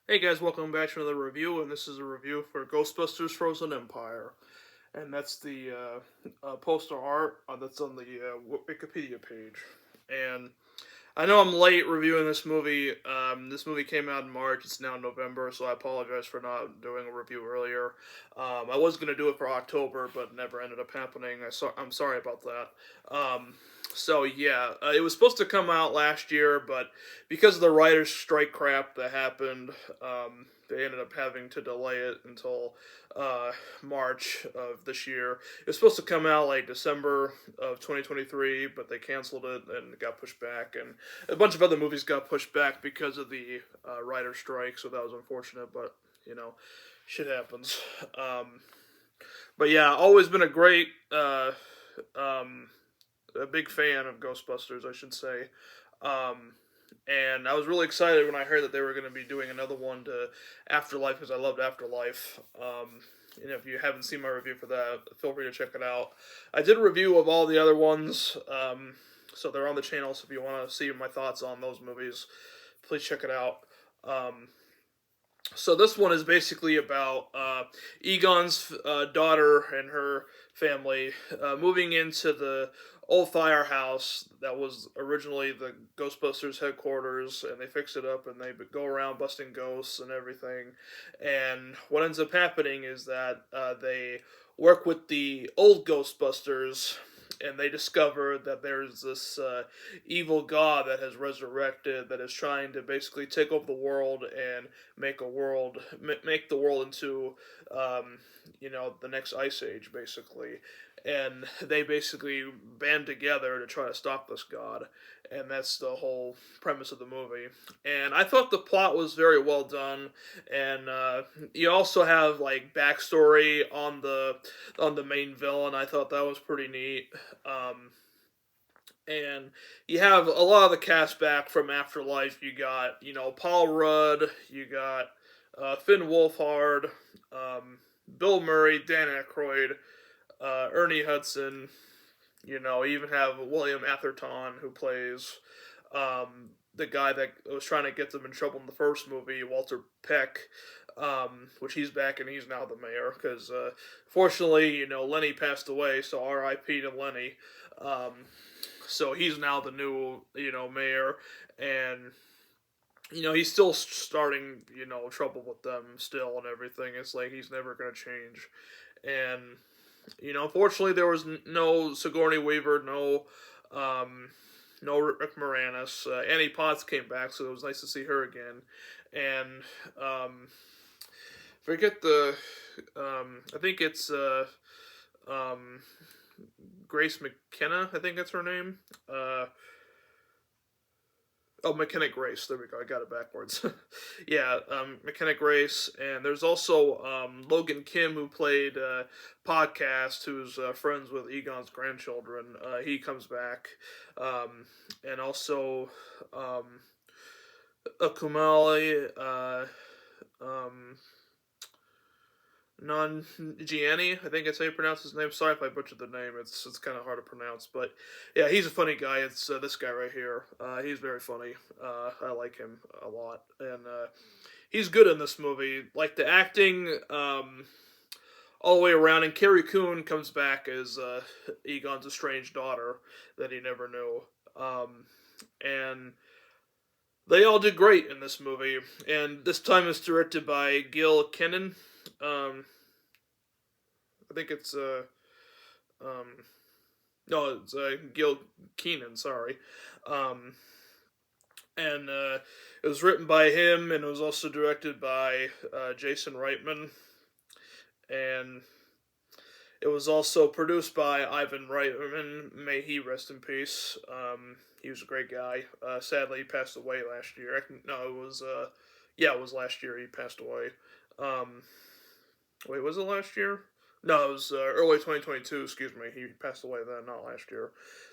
Hey guys, welcome back to another review, and this is a review for Ghostbusters Frozen Empire. And that's the poster art that's on the Wikipedia page. And I know I'm late reviewing this movie. This movie came out in March. It's now November, so I apologize for not doing a review earlier. I was going to do it for October, but never ended up happening. I'm sorry about that. It was supposed to come out last year, but because of the writers' strike crap that happened, they ended up having to delay it until March of this year. It was supposed to come out like December of 2023, but they canceled it and it got pushed back. And a bunch of other movies got pushed back because of the writer strike, so that was unfortunate. But you know, shit happens. But yeah, always been a big fan of Ghostbusters, I should say. Um, and I was really excited when I heard that they were going to be doing another one to Afterlife because I loved Afterlife. And if you haven't seen my review for that, feel free to check it out. I did a review of all the other ones, so they're on the channel. So if you want to see my thoughts on those movies, please check it out. So this one is basically about Egon's daughter and her family moving into the old firehouse that was originally the Ghostbusters headquarters, and they fix it up and they go around busting ghosts and everything. And what ends up happening is that they work with the old Ghostbusters, and they discover that there's this evil god that has resurrected that is trying to basically take over the world and make the world into the next ice age, basically. And they basically band together to try to stop this god, and that's the whole premise of the movie. And I thought the plot was very well done, and you also have like backstory on the main villain. I thought that was pretty neat. And you have a lot of the cast back from Afterlife. You got, Paul Rudd, you got Finn Wolfhard, Bill Murray, Dan Aykroyd, Ernie Hudson. You even have William Atherton, who plays the guy that was trying to get them in trouble in the first movie, Walter Peck, which he's back and he's now the mayor. Because fortunately, Lenny passed away, so R.I.P. to Lenny. So he's now the new, mayor, and he's still starting, trouble with them still and everything. It's like he's never gonna change, and unfortunately, there was no Sigourney Weaver, no Rick Moranis. Annie Potts came back, so it was nice to see her again. And forget the, I think it's Grace McKenna. I think that's her name. McKenna Grace. There we go. I got it backwards. Yeah, McKenna Grace, and there's also Logan Kim, who played Podcast, who's friends with Egon's grandchildren. He comes back, and also Akumali Non Gianni, I think that's how you pronounce his name. Sorry if I butchered the name. It's kind of hard to pronounce, but yeah, he's a funny guy. It's this guy right here. He's very funny. I like him a lot, and he's good in this movie. Like the acting, all the way around. And Carrie Coon comes back as Egon's estranged daughter that he never knew, and they all did great in this movie. And this time it's directed by Gil Kenan. I think it's no, it's Gil Keenan. Sorry, and it was written by him, and it was also directed by Jason Reitman, and it was also produced by Ivan Reitman. May he rest in peace. He was a great guy. Sadly, he passed away last year. No, it was it was last year he passed away. Wait, was it last year? No, it was early 2022. Excuse me. He passed away then, not last year.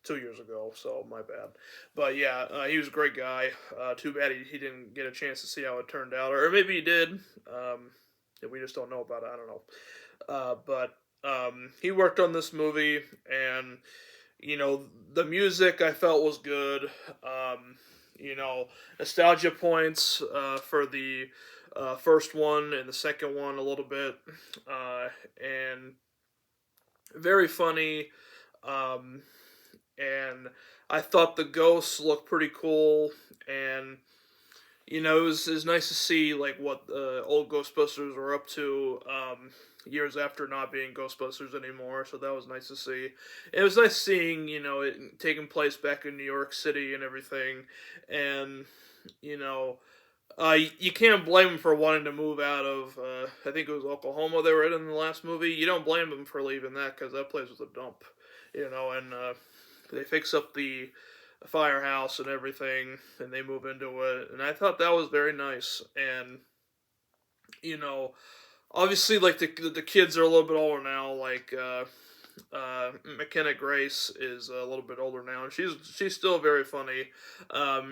2 years ago, so my bad. But yeah, he was a great guy. Too bad he didn't get a chance to see how it turned out, or maybe he did. We just don't know about it. I don't know. But he worked on this movie, and the music I felt was good. nostalgia points for the first one and the second one a little bit, and very funny. Um, and I thought the ghosts looked pretty cool, and it was nice to see like what the old Ghostbusters were up to years after not being Ghostbusters anymore. So that was nice to see. It was nice seeing it taking place back in New York City and everything, and you know. You can't blame them for wanting to move out of, I think it was Oklahoma they were in the last movie. You don't blame them for leaving that because that place was a dump, and they fix up the firehouse and everything, and they move into it. And I thought that was very nice. And you know, obviously, like the kids are a little bit older now. Like McKenna Grace is a little bit older now, and she's still very funny.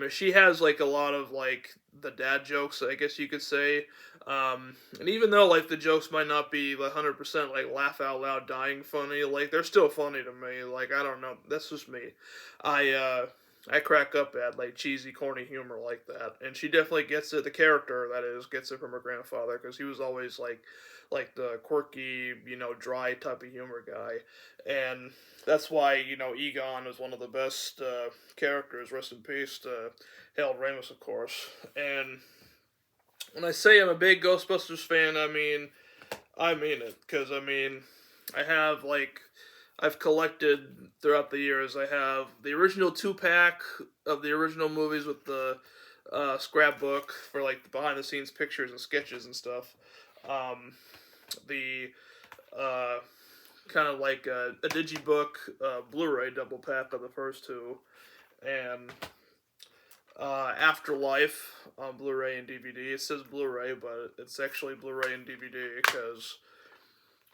She has like a lot of like the dad jokes, I guess you could say. And even though like the jokes might not be 100% like laugh out loud dying funny, like they're still funny to me. Like I don't know, that's just me. I crack up at like cheesy, corny humor like that, and she definitely gets it. The character that is gets it from her grandfather because he was always like the quirky, dry type of humor guy, and that's why Egon is one of the best characters. Rest in peace to Harold Ramis, of course. And when I say I'm a big Ghostbusters fan, I mean it because I have like I've collected throughout the years. I have the original 2-pack of the original movies with the scrapbook for like the behind the scenes pictures and sketches and stuff. Um, the kind of like a digibook Blu-ray double pack of the first two, and Afterlife on Blu-ray and DVD. It says Blu-ray, but it's actually Blu-ray and DVD because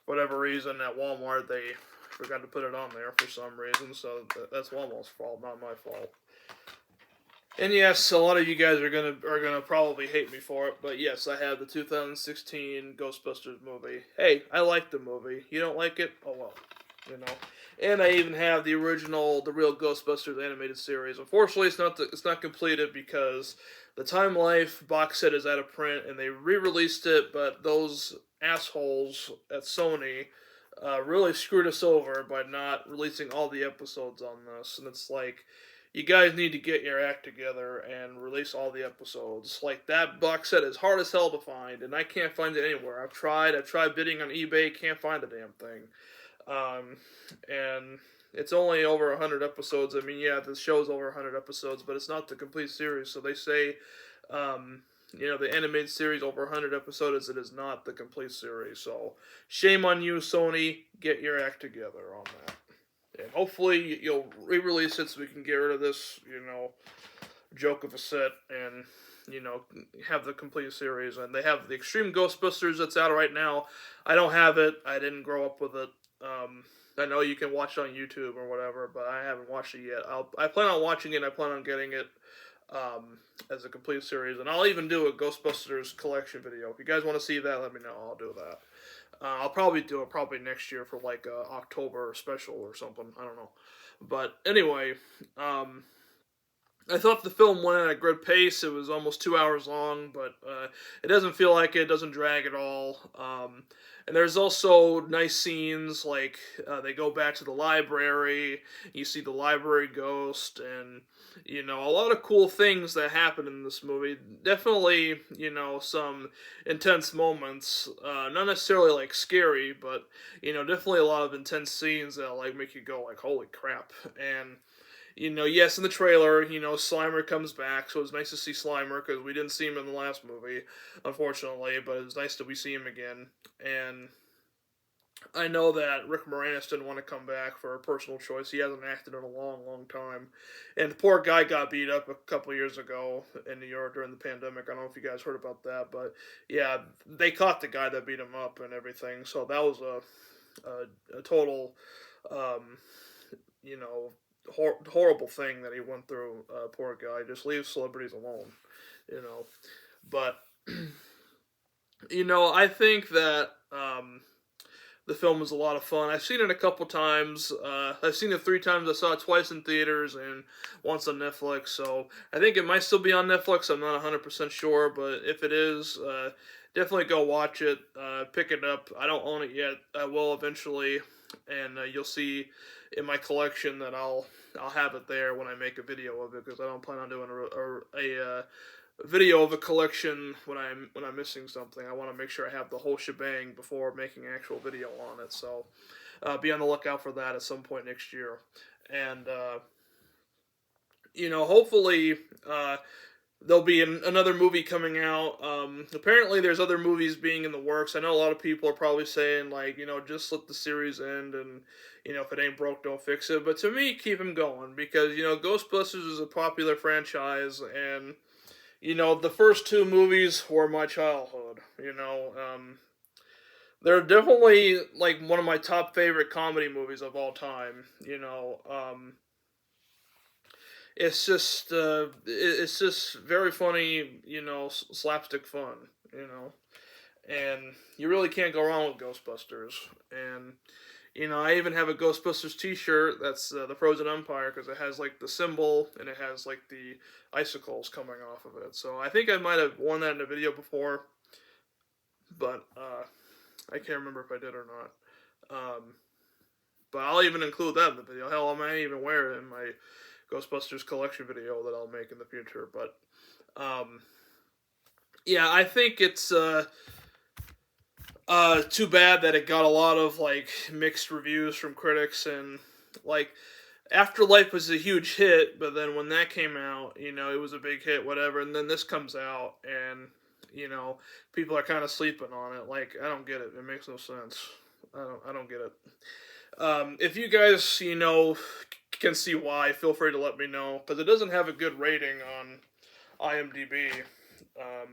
whatever reason at Walmart they forgot to put it on there for some reason. So that's Walmart's fault, not my fault. And yes, a lot of you guys are gonna probably hate me for it, but yes, I have the 2016 Ghostbusters movie. Hey, I like the movie. You don't like it? Oh well, you know. And I even have the original, the real Ghostbusters animated series. Unfortunately, it's not completed because the Time Life box set is out of print, and they re-released it. But those assholes at Sony really screwed us over by not releasing all the episodes on this. And it's like, you guys need to get your act together and release all the episodes. Like, that box set is hard as hell to find, and I can't find it anywhere. I've tried bidding on eBay, can't find the damn thing. And it's only over 100 episodes. Yeah, the show's over 100 episodes, but it's not the complete series. So they say, the animated series over 100 episodes, it is not the complete series. So shame on you, Sony. Get your act together on that. And hopefully you'll re-release it so we can get rid of this, joke of a set and, have the complete series. And they have the Extreme Ghostbusters that's out right now. I don't have it. I didn't grow up with it. I know you can watch it on YouTube or whatever, but I haven't watched it yet. I plan on watching it. I plan on getting it as a complete series, and I'll even do a Ghostbusters collection video. If you guys want to see that, let me know. I'll do that. I'll probably do it next year for like a October special or something. I don't know, but anyway, I thought the film went at a good pace. It was almost 2 hours long, but it doesn't feel like it. It doesn't drag at all. And there's also nice scenes, like they go back to the library. You see the library ghost, and a lot of cool things that happen in this movie. Definitely, some intense moments. Not necessarily like scary, but definitely a lot of intense scenes that like make you go like, "Holy crap!" And yes, in the trailer, Slimer comes back, so it's nice to see Slimer, because we didn't see him in the last movie, unfortunately, but it's nice that we see him again, and I know that Rick Moranis didn't want to come back for a personal choice. He hasn't acted in a long, long time, and the poor guy got beat up a couple years ago in New York during the pandemic. I don't know if you guys heard about that, but yeah, they caught the guy that beat him up and everything, so that was a total, you know, horrible thing that he went through. Poor guy. Just leave celebrities alone, you know. But I think that the film is a lot of fun. I've seen it a couple times. I've seen it 3 times. I saw it twice in theaters and once on Netflix. So I think it might still be on Netflix. I'm not 100% sure, but if it is, definitely go watch it. Pick it up. I don't own it yet. I will eventually, and you'll see in my collection that I'll have it there when I make a video of it, because I don't plan on doing a video of a collection when I'm missing something. I want to make sure I have the whole shebang before making an actual video on it. So be on the lookout for that at some point next year. And hopefully there'll be another movie coming out. Apparently there's other movies being in the works. I know a lot of people are probably saying, like, just let the series end, and if it ain't broke, don't fix it. But to me, keep them going, because Ghostbusters is a popular franchise, and the first 2 movies were my childhood. They're definitely like one of my top favorite comedy movies of all time. It's just very funny. Slapstick fun. And you really can't go wrong with Ghostbusters. And I even have a Ghostbusters T-shirt that's the Frozen Empire, because it has like the symbol and it has like the icicles coming off of it. So I think I might have worn that in a video before, but I can't remember if I did or not. But I'll even include that in the video. Hell, I might even wear it in my Ghostbusters collection video that I'll make in the future. But yeah, I think it's too bad that it got a lot of like mixed reviews from critics, and like Afterlife was a huge hit, but then when that came out, it was a big hit, whatever, and then this comes out, and people are kind of sleeping on it. Like, I don't get it. It makes no sense. I don't get it. If you guys, can see why, feel free to let me know, because it doesn't have a good rating on IMDb. I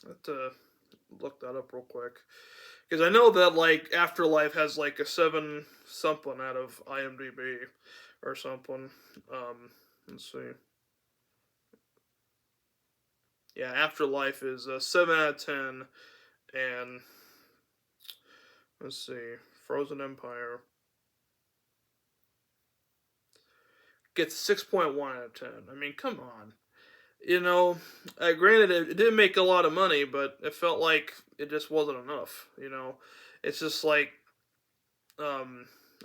have to look that up real quick, because I know that like Afterlife has like a 7 something out of IMDb or something. Let's see. Yeah, Afterlife is a 7 out of 10, and let's see, Frozen Empire gets 6.1 out of 10. I mean, come on. Granted, it didn't make a lot of money, but it felt like it just wasn't enough. It's just like, I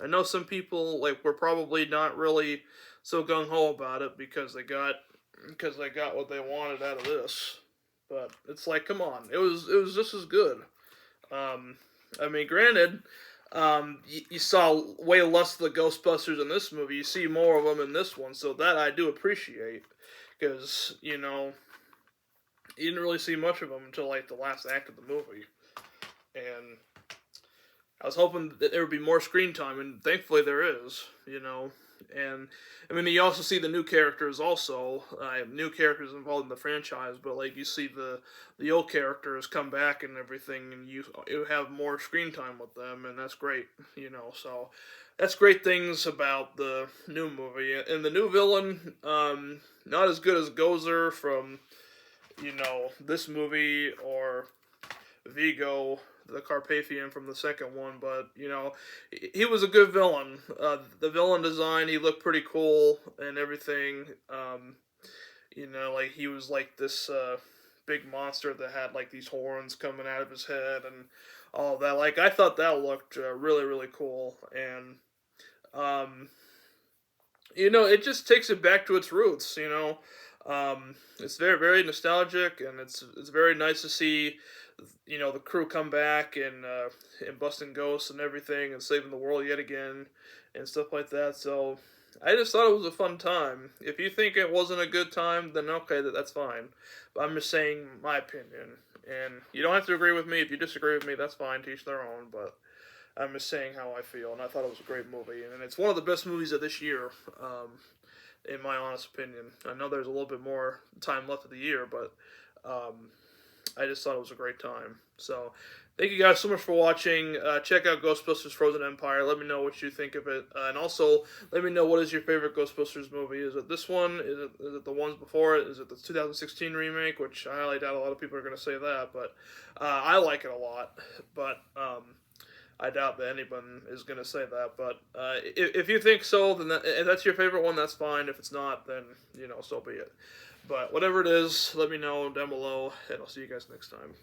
know some people like were probably not really so gung ho about it because they got what they wanted out of this. But it's like, come on, it was just as good. I mean, granted, you saw way less of the Ghostbusters in this movie. You see more of them in this one, so that I do appreciate. Because, you didn't really see much of them until, like, the last act of the movie. And I was hoping that there would be more screen time, and thankfully there is, And, I mean, you also see the new characters also. New characters involved in the franchise, but, like, you see the old characters come back and everything, and you have more screen time with them, and that's great, So, that's great things about the new movie. And the new villain, not as good as Gozer from, this movie, or Vigo, the Carpathian from the second one, but, he was a good villain. The villain design, he looked pretty cool and everything. Like, he was like this big monster that had, like, these horns coming out of his head and all that. Like, I thought that looked really, really cool, and it just takes it back to its roots. It's very, very nostalgic, and it's very nice to see, the crew come back and busting ghosts and everything, and saving the world yet again, and stuff like that. So I just thought it was a fun time. If you think it wasn't a good time, then okay, that's fine. But I'm just saying my opinion, and you don't have to agree with me. If you disagree with me, that's fine. To each their own. But I'm just saying how I feel, and I thought it was a great movie, and it's one of the best movies of this year, in my honest opinion. I know there's a little bit more time left of the year, but I just thought it was a great time. So, thank you guys so much for watching. Check out Ghostbusters Frozen Empire. Let me know what you think of it. And also, let me know what is your favorite Ghostbusters movie. Is it this one? Is it the ones before it? Is it the 2016 remake? Which I highly doubt a lot of people are going to say that. But I like it a lot. But I doubt that anyone is going to say that. But if you think so, then if that's your favorite one, that's fine. If it's not, then, so be it. But whatever it is, let me know down below, and I'll see you guys next time.